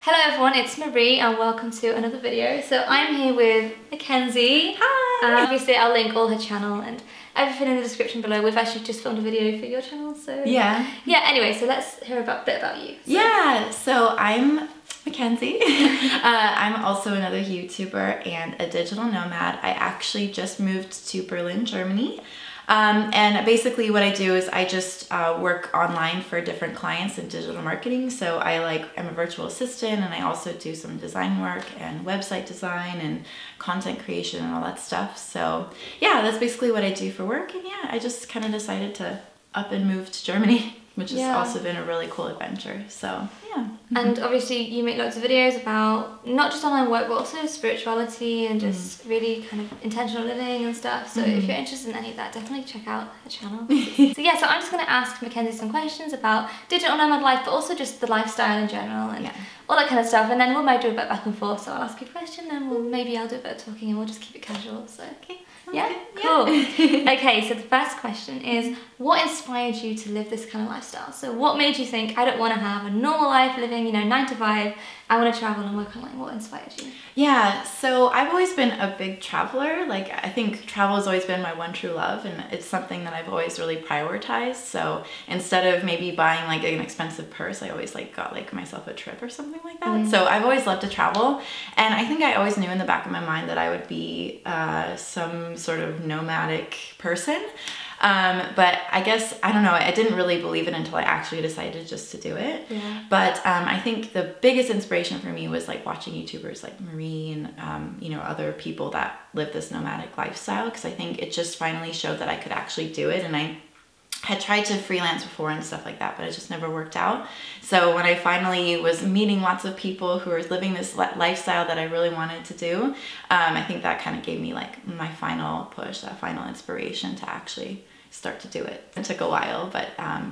Hello everyone, it's Marie and welcome to another video. So I'm here with Mackenzie. Hi! Obviously I'll link all her channel and everything in the description below. We've actually just filmed a video for your channel, so... Yeah, anyway, so let's hear a bit about you. So. Yeah, so I'm Mackenzie. I'm also another YouTuber and a digital nomad. I actually just moved to Berlin, Germany. And basically what I do is I just work online for different clients in digital marketing. So I'm a virtual assistant, and I also do some design work and website design and content creation and all that stuff. So yeah, that's basically what I do for work. And yeah, I just kind of decided to up and move to Germany, which has also been a really cool adventure. So yeah. And obviously you make lots of videos about not just online work, but also spirituality and just really kind of intentional living and stuff. So if you're interested in any of that, definitely check out her channel. So yeah, so I'm just going to ask Mackenzie some questions about digital nomad life, but also just the lifestyle in general and all that kind of stuff. And then we'll maybe do a bit back and forth. So I'll ask you a question and maybe I'll do a bit of talking and we'll just keep it casual. So yeah, cool. Okay, so the first question is, what inspired you to live this kind of lifestyle? So what made you think, I don't want to have a normal life living, 9 to 5, I want to travel and work online? What inspired you? Yeah, so I've always been a big traveler. I think travel has always been my one true love, and it's something that I've always really prioritized. So instead of maybe buying an expensive purse, I always got myself a trip or something like that. So I've always loved to travel, and I think I always knew in the back of my mind that I would be some sort of nomadic person. But I guess, I don't know, I didn't really believe it until I actually decided just to do it. Yeah. But I think the biggest inspiration for me was watching YouTubers like Marie and other people that live this nomadic lifestyle, because I think it just finally showed that I could actually do it. And I had tried to freelance before and stuff like that, but it just never worked out. So when I finally was meeting lots of people who were living this lifestyle that I really wanted to do, I think that kind of gave me my final push, that final inspiration to actually start to do it. It took a while, but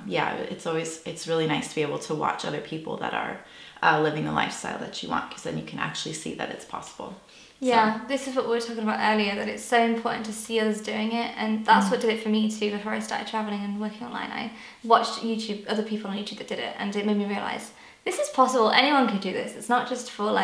yeah, it's really nice to be able to watch other people that are living the lifestyle that you want, because then you can actually see that it's possible. Yeah, so this is what we were talking about earlier, that it's so important to see others doing it, and that's what did it for me too. Before I started traveling and working online, I watched other people on YouTube that did it, and it made me realise this is possible. Anyone can do this. It's not just for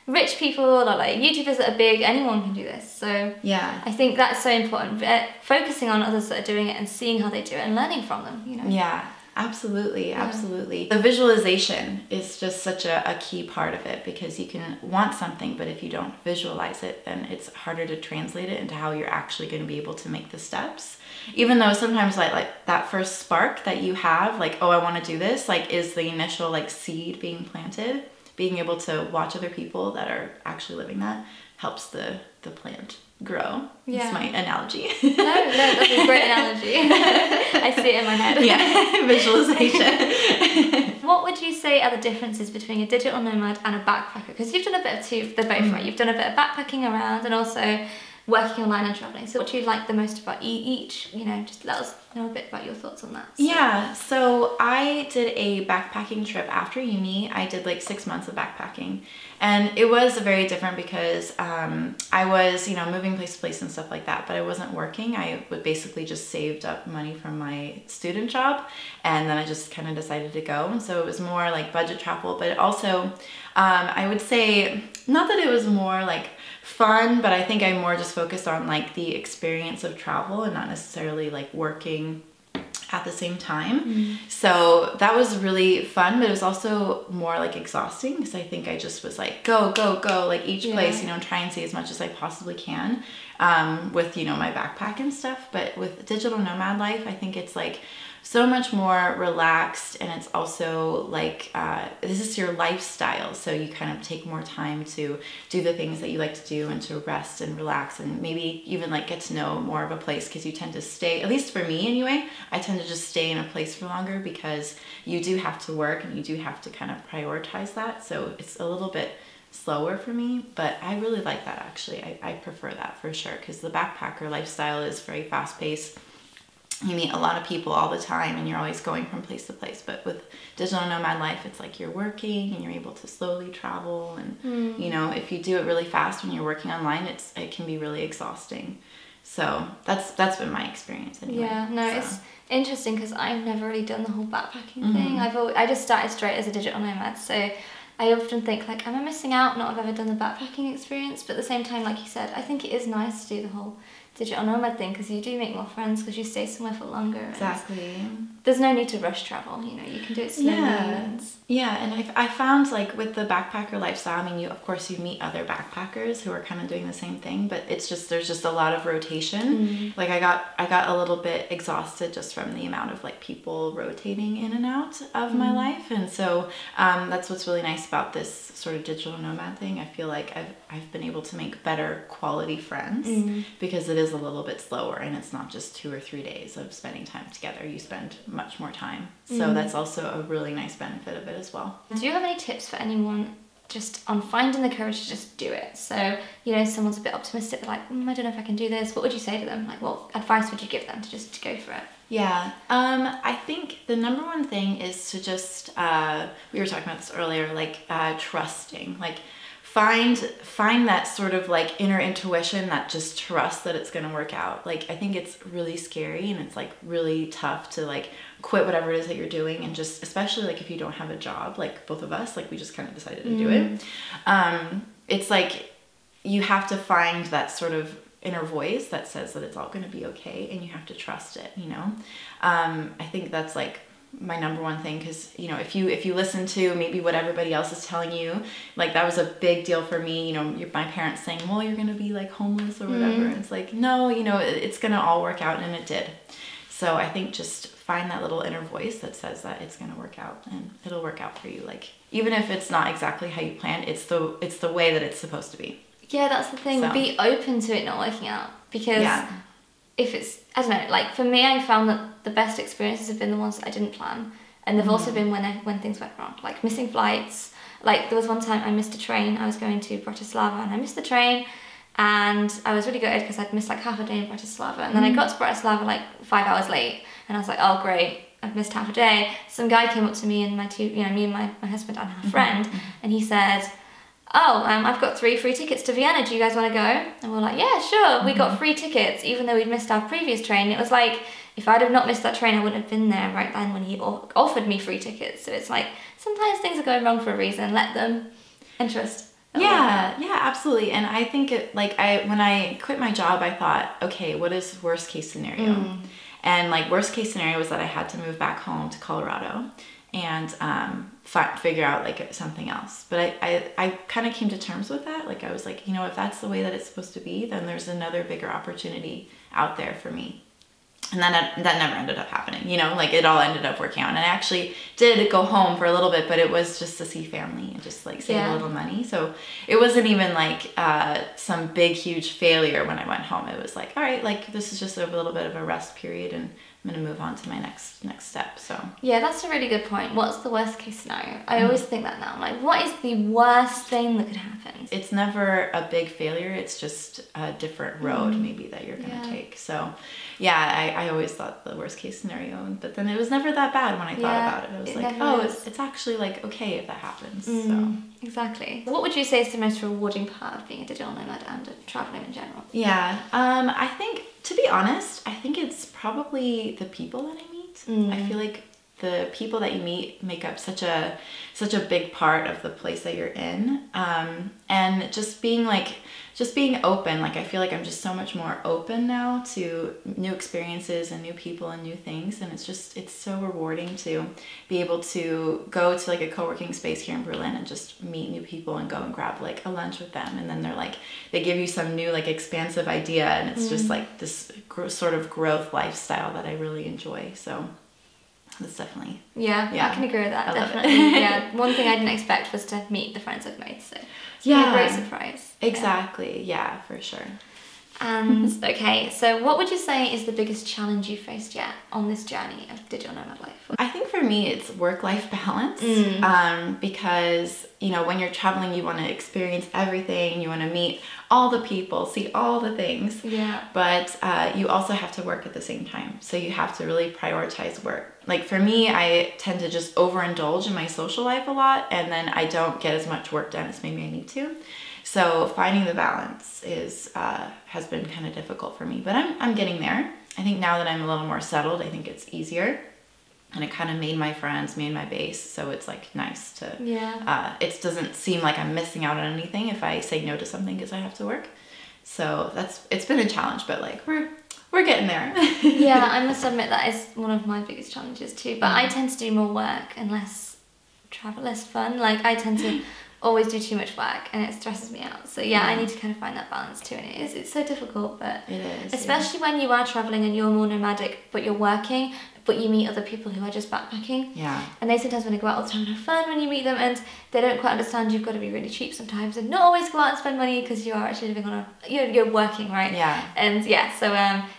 rich people or YouTubers that are big. Anyone can do this. So yeah, I think that's so important. Focusing on others that are doing it and seeing how they do it and learning from them. Yeah. Absolutely, absolutely. The visualization is just such a key part of it, because you can want something, but if you don't visualize it, then it's harder to translate it into how you're actually going to be able to make the steps. Even though sometimes that first spark that you have, oh, I want to do this, is the initial seed being planted. Being able to watch other people that are actually living that helps the plant grow. Yeah. That's my analogy. No, that's a great analogy. I see it in my head. Yeah, visualization. What would you say are the differences between a digital nomad and a backpacker? Because you've done a bit of two, they're both right. You've done a bit of backpacking around and also working online and traveling. So what do you like the most about each? Just let us know a bit about your thoughts on that. So. Yeah, so I did a backpacking trip after uni. I did 6 months of backpacking, and it was very different because I was, moving place to place and stuff like that, but I wasn't working. I would basically just saved up money from my student job, and then I just kind of decided to go. And so it was more budget travel, but it also, I would say, not that it was more fun, but I think I more just focused on the experience of travel and not necessarily working at the same time. So that was really fun, but it was also more exhausting, because I think I just was go, go, go, each place, try and see as much as I possibly can with, my backpack and stuff. But with digital nomad life, I think it's so much more relaxed, and it's also this is your lifestyle, so you kind of take more time to do the things that you like to do and to rest and relax, and maybe even get to know more of a place, because you tend to stay, at least for me anyway, I tend to just stay in a place for longer, because you do have to work and you do have to kind of prioritize that. So it's a little bit slower for me, but I really like that actually. I prefer that for sure, because the backpacker lifestyle is very fast-paced. You meet a lot of people all the time and you're always going from place to place. But with digital nomad life, it's you're working and you're able to slowly travel. And, if you do it really fast when you're working online, it can be really exhausting. So that's been my experience anyway. Yeah, no, it's interesting because I've never really done the whole backpacking thing. I just started straight as a digital nomad. So I often think like, am I missing out not have ever done the backpacking experience? But at the same time, like you said, I think it is nice to do the whole digital nomad thing, because you do make more friends because you stay somewhere for longer. Exactly. There's no need to rush travel, you know, you can do it slowly. And I found like with the backpacker lifestyle, I mean, of course you meet other backpackers who are kind of doing the same thing, but it's just, there's just a lot of rotation. Like I got a little bit exhausted just from the amount of like people rotating in and out of my life. And so that's what's really nice about this sort of digital nomad thing. I feel like I've been able to make better quality friends because it is a little bit slower, and it's not just 2 or 3 days of spending time together. You spend much more time. So that's also a really nice benefit of it as well. Do you have any tips for anyone just on finding the courage to just do it? So, you know, someone's a bit optimistic, they're like, I don't know if I can do this. What would you say to them? Like, what advice would you give them to just go for it? Yeah, I think the number one thing is to just, we were talking about this earlier, like trusting, like find that sort of like inner intuition that just trusts that it's going to work out. Like, I think it's really scary, and it's like really tough to like quit whatever it is that you're doing, and just, especially like if you don't have a job, like both of us, like we just kind of decided to do it. It's like you have to find that sort of inner voice that says that it's all going to be okay, and you have to trust it, you know. I think that's like my number one thing, because you know, if you listen to maybe what everybody else is telling you, like that was a big deal for me, you know, my parents saying, well, you're gonna be like homeless or whatever, and it's like, no, you know, it's gonna all work out, and it did. So I think just find that little inner voice that says that it's gonna work out, and it'll work out for you. Like, even if it's not exactly how you planned, it's the way that it's supposed to be. Yeah, that's the thing. So, be open to it not working out, because if it's, I don't know, like for me, I found that the best experiences have been the ones that I didn't plan, and they've also been when things went wrong, like missing flights. Like there was one time I missed a train. I was going to Bratislava, and I missed the train, and I was really gutted because I'd missed like half a day in Bratislava, and then I got to Bratislava like 5 hours late, and I was like, oh great, I've missed half a day. Some guy came up to me and me and my husband and her friend, and he said, oh, I've got 3 free tickets to Vienna. Do you guys want to go? And we're like, yeah, sure. We got free tickets, even though we'd missed our previous train. It was like, if I'd have not missed that train, I wouldn't have been there right then when he offered me free tickets. So it's like, sometimes things are going wrong for a reason. Let them, and trust. Yeah, absolutely. And I think when I quit my job, I thought, okay, what is worst case scenario? And like worst case scenario was that I had to move back home to Colorado and figure out like something else. But I kind of came to terms with that. Like I was like, you know, if that's the way that it's supposed to be, then there's another bigger opportunity out there for me. And then that never ended up happening, you know, like it all ended up working out. And I actually did go home for a little bit, but it was just to see family and just like save a little money. So it wasn't even like some big, huge failure when I went home. It was like, all right, like this is just a little bit of a rest period, and I'm going to move on to my next step. So yeah, that's a really good point. What's the worst case scenario? I always think that now. Like, what is the worst thing that could happen? It's never a big failure. It's just a different road maybe that you're going to take. So yeah, I always thought the worst case scenario, but then it was never that bad when I thought about it. I was like, oh, it's actually like okay if that happens. So exactly. What would you say is the most rewarding part of being a digital nomad and traveling in general? Yeah, I think, to be honest, I think it's probably the people that I meet. I feel like the people that you meet make up such a big part of the place that you're in, and just being open. Like I feel like I'm just so much more open now to new experiences and new people and new things, and it's so rewarding to be able to go to like a co-working space here in Berlin and just meet new people and go and grab like a lunch with them, and then they give you some new like expansive idea, and it's just like this sort of growth lifestyle that I really enjoy. So that's definitely I can agree with that. Definitely. Yeah, one thing I didn't expect was to meet the friends I've made, so it's been a great surprise. Exactly. Yeah, for sure. And okay, so what would you say is the biggest challenge you faced yet on this journey of digital nomad life? I think for me it's work-life balance, because you know, when you're traveling you want to experience everything, you want to meet all the people, see all the things, but you also have to work at the same time, so you have to really prioritize work. Like for me, I tend to just overindulge in my social life a lot, and then I don't get as much work done as maybe I need to. So finding the balance has been kind of difficult for me, but I'm getting there. I think now that I'm a little more settled, I think it's easier. and it kind of made my friends, made my base. So it's like nice to, it doesn't seem like I'm missing out on anything if I say no to something because I have to work. So it's been a challenge, but like we're getting there. Yeah, I must admit that is one of my biggest challenges too. But I tend to do more work and less travel, less fun. Like I tend to always do too much work and it stresses me out. So yeah, I need to kind of find that balance too. And it's so difficult, but it is, especially when you are traveling and you're more nomadic, but you're working, but you meet other people who are just backpacking. Yeah. And they sometimes want to go out all the time and have fun when you meet them, and they don't quite understand you've got to be really cheap sometimes and not always go out and spend money because you are actually living on you're working, right? Yeah. And yeah, so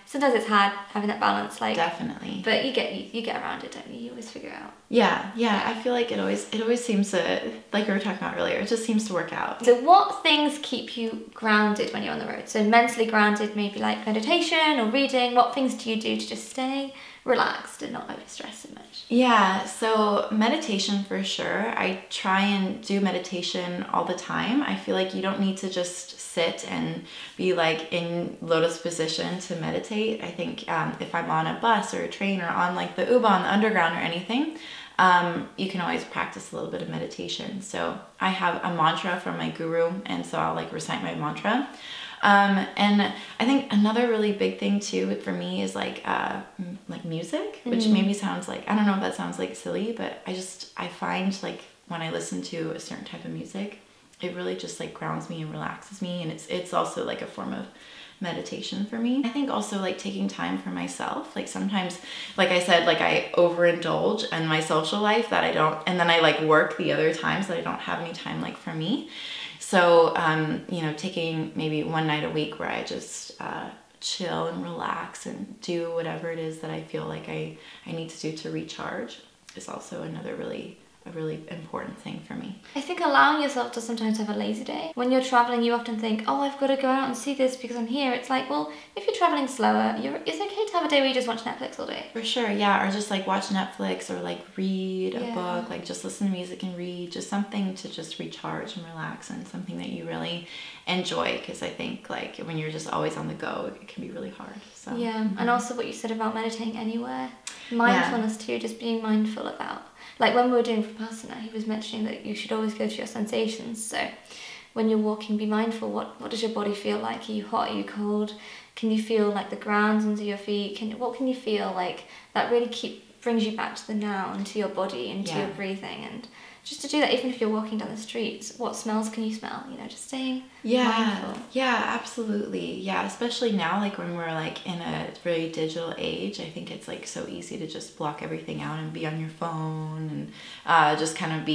sometimes it's hard having that balance, like. Definitely. But you get around it, don't you? You always figure it out. Yeah. I feel like it always seems to, like we were talking about earlier, it just seems to work out. So what things keep you grounded when you're on the road? So mentally grounded, maybe like meditation or reading. What things do you do to just stay relaxed and not overstress so much? Yeah, so meditation for sure. I try and do meditation all the time. I feel like you don't need to just sit and be like in lotus position to meditate. I think if I'm on a bus or a train or on like the U-Bahn, the underground or anything, you can always practice a little bit of meditation. So I have a mantra from my guru, and so I'll like recite my mantra. And I think another really big thing too for me is like music, which maybe sounds like, I don't know if that sounds like silly, but I find like when I listen to a certain type of music, it really just like grounds me and relaxes me. And it's also like a form of meditation for me. I think also like taking time for myself, like sometimes, like I said, like I overindulge in my social life that I don't, and then I like work the other times that I don't have any time like for me. So, you know, taking maybe one night a week where I just chill and relax and do whatever it is that I feel like I need to do to recharge is also another a really important thing for me. I think allowing yourself to sometimes have a lazy day. When you're traveling, you often think, oh, I've got to go out and see this because I'm here. It's like, well, if you're traveling slower, it's okay to have a day where you just watch Netflix all day. For sure, yeah, or just like watch Netflix or like read a book, like just listen to music and read, just something to just recharge and relax, and something that you really enjoy, because I think like when you're just always on the go, it can be really hard. So yeah, and also what you said about meditating anywhere, mindfulness too, just being mindful about, like when we were doing Vipassana, he was mentioning that you should always go to your sensations. So when you're walking, be mindful, what does your body feel like? Are you hot, are you cold? Can you feel like the ground under your feet? What can you feel like? That really brings you back to the now and to your body and to your breathing. And just to do that, even if you're walking down the streets, what smells can you smell? You know, just staying mindful. Yeah, absolutely. Yeah, especially now, like when we're like in a very digital age, I think it's like so easy to just block everything out and be on your phone and just kind of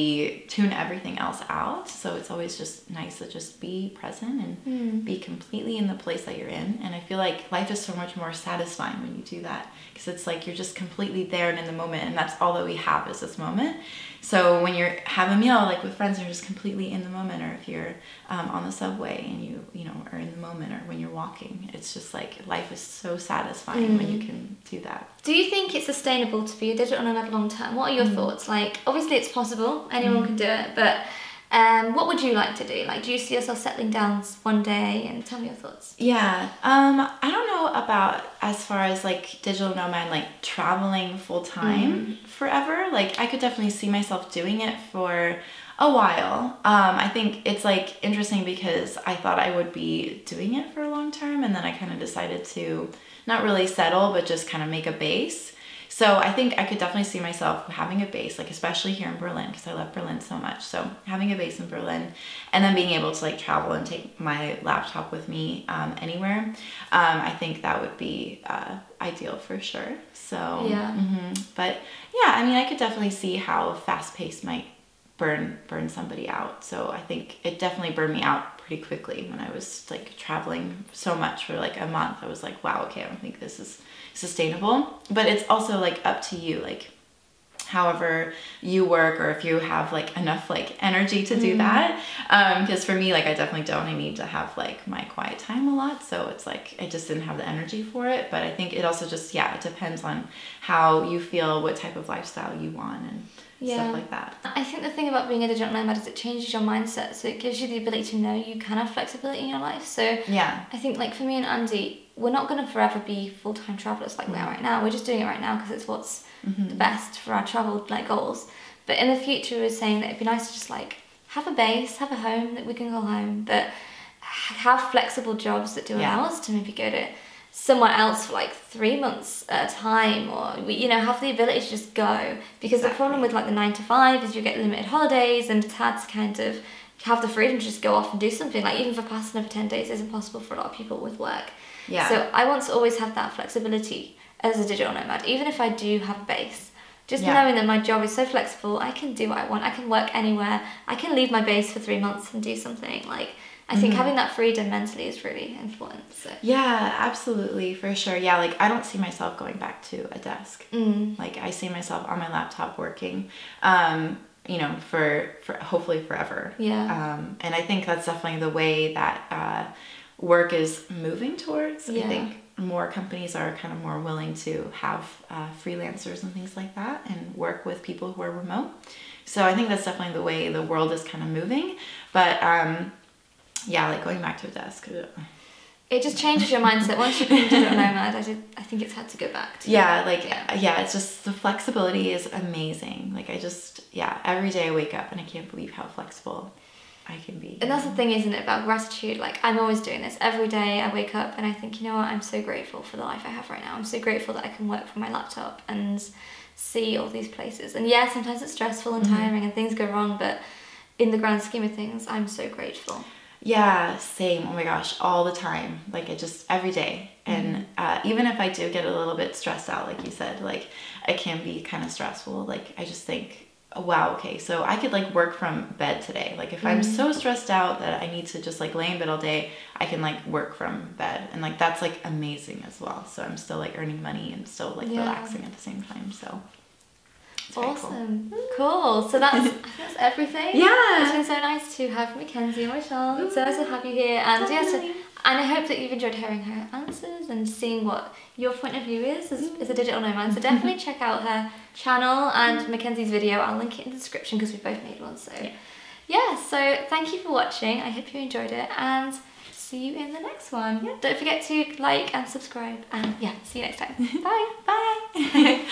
tune everything else out. So it's always just nice to just be present and be completely in the place that you're in. And I feel like life is so much more satisfying when you do that, because it's like you're just completely there and in the moment, and that's all that we have is this moment. So when you have a meal like with friends, you're just completely in the moment, or if you're on the subway and you know are in the moment, or when you're walking, it's just like life is so satisfying when you can do that. Do you think it's sustainable to be a digital nomad long term? What are your thoughts? Like, obviously it's possible, anyone can do it, but what would you like to do? Like, do you see yourself settling down one day? And tell me your thoughts. Yeah, I don't know about as far as like digital nomad, like traveling full time forever. Like I could definitely see myself doing it for a while. I think it's like interesting because I thought I would be doing it for a long term, and then I kind of decided to not really settle, but just kind of make a base. So I think I could definitely see myself having a base, like especially here in Berlin, because I love Berlin so much. So having a base in Berlin, and then being able to like travel and take my laptop with me anywhere. I think that would be ideal for sure. So yeah. But yeah, I mean, I could definitely see how fast paced might burn somebody out. So I think it definitely burned me out pretty quickly when I was like traveling so much for like a month. I was like, wow, okay, I don't think this is sustainable. But it's also like up to you, like however you work, or if you have like enough like energy to do that. Because for me, like I definitely don't. I need to have like my quiet time a lot. So it's like I just didn't have the energy for it. But I think it also just, it depends on how you feel, what type of lifestyle you want, and stuff like that. I think the thing about being a digital nomad is it changes your mindset, so it gives you the ability to know you can have flexibility in your life. So yeah, I think like for me and Andy, we're not going to forever be full-time travelers like we are right now. We're just doing it right now because it's what's the best for our travel like goals. But in the future, we're saying that it'd be nice to just like have a base, have a home that we can call home, but have flexible jobs that do allow us to maybe go to somewhere else for like 3 months at a time, or we, you know, have the ability to just go. Because the problem with like the 9 to 5 is you get limited holidays, and it's hard to kind of have the freedom to just go off and do something. Like even for passing over 10 days isn't possible for a lot of people with work. Yeah. So I want to always have that flexibility as a digital nomad, even if I do have a base. Just knowing that my job is so flexible, I can do what I want. I can work anywhere. I can leave my base for 3 months and do something. Like, I think having that freedom mentally is really important. So. Yeah, absolutely, for sure. Yeah, like I don't see myself going back to a desk. Like I see myself on my laptop working, you know, for hopefully forever. Yeah. And I think that's definitely the way that work is moving towards. I think more companies are kind of more willing to have freelancers and things like that and work with people who are remote. So I think that's definitely the way the world is kind of moving. But yeah, like going back to a desk. It just changes your mindset. Once you become a digital nomad, I think it's hard to go back to. Yeah, it's just the flexibility is amazing. Like I just, every day I wake up and I can't believe how flexible I can be. And that's the thing, isn't it, about gratitude? Like I'm always doing this. Every day I wake up and I think, you know what, I'm so grateful for the life I have right now. I'm so grateful that I can work from my laptop and see all these places. And yeah, sometimes it's stressful and tiring and things go wrong, but in the grand scheme of things, I'm so grateful. Yeah, same. Oh my gosh, all the time. Like it just every day. And even if I do get a little bit stressed out, like you said, like it can be kind of stressful. Like I just think, oh, wow, okay, so I could like work from bed today. Like if I'm so stressed out that I need to just like lay in bed all day, I can like work from bed. And like that's like amazing as well. So I'm still like earning money and still like relaxing at the same time. So it's awesome. Cool. So that's, I think that's everything. Yeah. It's been so nice to have Mackenzie on my channel. So nice to have you here. And and I hope that you've enjoyed hearing her answers and seeing what your point of view is as a digital nomad. So definitely check out her channel and Mackenzie's video. I'll link it in the description because we both made one. So yeah, so thank you for watching. I hope you enjoyed it and see you in the next one. Don't forget to like and subscribe, and see you next time. Bye. Bye.